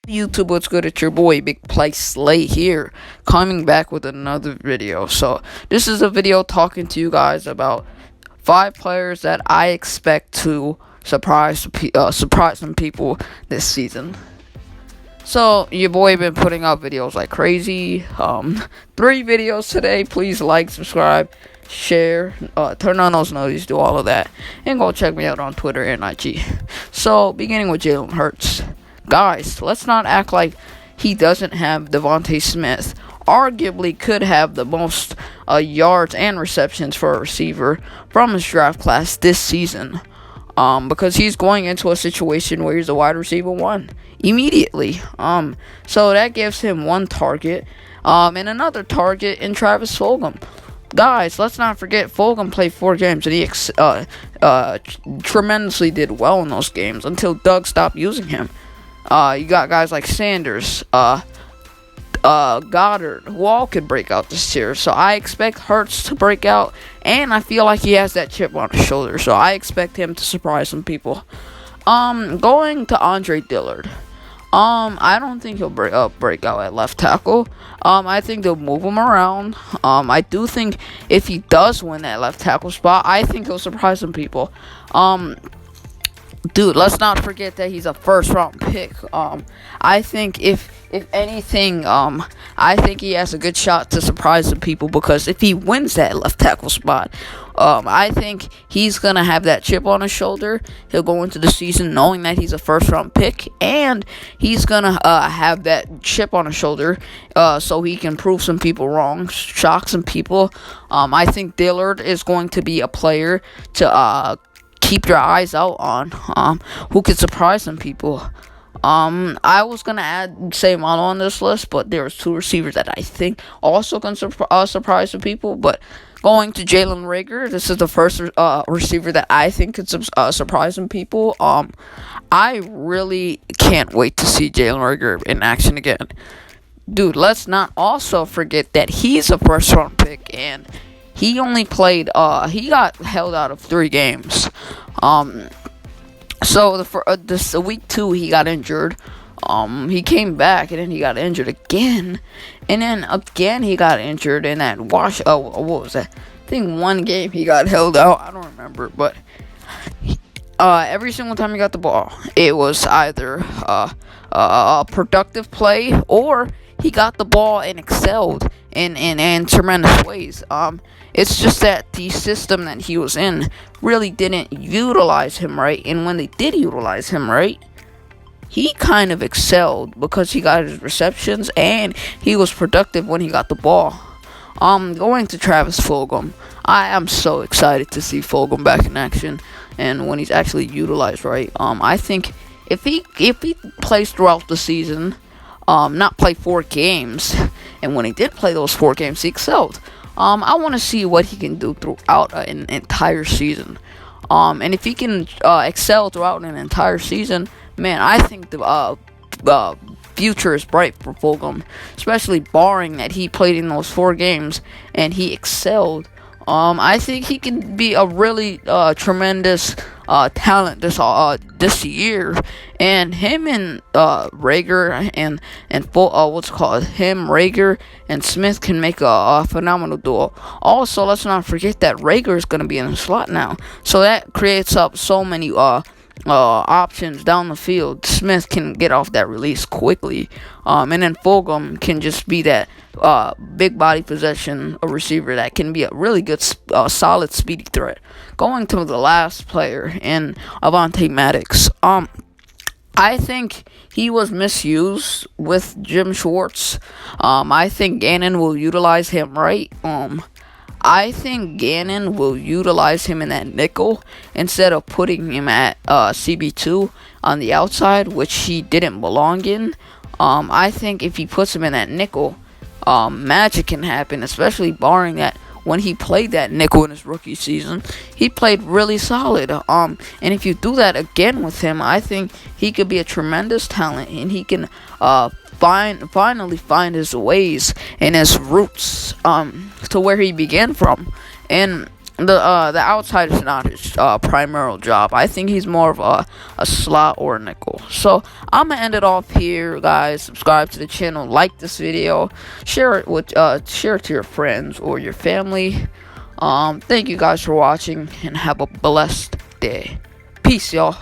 YouTube, what's good? It's your boy Big Play Slay here, coming back with another video. So this is a video talking to you guys about 5 players that I expect to surprise some people this season. So your boy been putting out videos like crazy. 3 videos today. Please like, subscribe, share, turn on those notifications, do all of that, and go check me out on Twitter and IG. So beginning with Jalen Hurts. Guys, let's not act like he doesn't have Devontae Smith. Arguably could have the most yards and receptions for a receiver from his draft class this season. Because he's going into a situation where he's a wide receiver 1 immediately. So that gives him 1 target. And another target in Travis Fulgham. Guys, let's not forget Fulgham played 4 games and he tremendously did well in those games until Doug stopped using him. You got guys like Sanders, Goddard, who all could break out this year. So I expect Hurts to break out, and I feel like he has that chip on his shoulder. So I expect him to surprise some people. Going to Andre Dillard. I don't think he'll break out at left tackle. I think they'll move him around. I do think if he does win that left tackle spot, I think he'll surprise some people. Dude, let's not forget that he's a first-round pick. I think if anything, I think he has a good shot to surprise some people, because if he wins that left tackle spot, I think he's gonna have that chip on his shoulder. He'll go into the season knowing that he's a first-round pick, and he's gonna have that chip on his shoulder, so he can prove some people wrong, shock some people. I think Dillard is going to be a player to keep your eyes out on, who could surprise some people. I was gonna add Samuel on this list, but there's 2 receivers that I think also can surprise some people. But going to Jalen Reagor, this is the first receiver that I think could surprise some people. I really can't wait to see Jalen Reagor in action again. Dude, let's not also forget that he's a first-round pick, and he only played, he got held out of 3 games. So this week 2 he got injured. He came back and then he got injured again, and then again he got injured in that what was that? I think 1 game he got held out. I don't remember, but every single time he got the ball, it was either a productive play or he got the ball and excelled in tremendous ways. It's just that the system that he was in really didn't utilize him right, and when they did utilize him right, he kind of excelled because he got his receptions and he was productive when he got the ball. Going to Travis Fulgham, I am so excited to see Fulgham back in action and when he's actually utilized right. I think if he plays throughout the season, not play 4 games, and when he did play those 4 games, he excelled. I want to see what he can do throughout an entire season. And if he can excel throughout an entire season, man, I think the future is bright for Fulgham, especially barring that he played in those 4 games and he excelled. I think he can be a really tremendous talent this year, and him and Reagor and Reagor and Smith can make a phenomenal duo. Also, let's not forget that Reagor is going to be in the slot now, so that creates up so many options down the field. Smith can get off that release quickly, and then Fulgham can just be that big body possession, a receiver that can be a really good, solid, speedy threat. Going to the last player in Avonte Maddox, I think he was misused with Jim Schwartz. I think Gannon will utilize him right. I think Gannon will utilize him in that nickel instead of putting him at CB2 on the outside, which he didn't belong in. I think if he puts him in that nickel, magic can happen, especially barring that when he played that nickel in his rookie season, he played really solid. And if you do that again with him, I think he could be a tremendous talent, and he can finally find his ways and his roots to where he began from. And the outside is not his primary job. I think he's more of a slot or a nickel. So I'm gonna end it off here, guys. Subscribe to the channel, like this video, share it to your friends or your family. Thank you guys for watching and have a blessed day. Peace, y'all.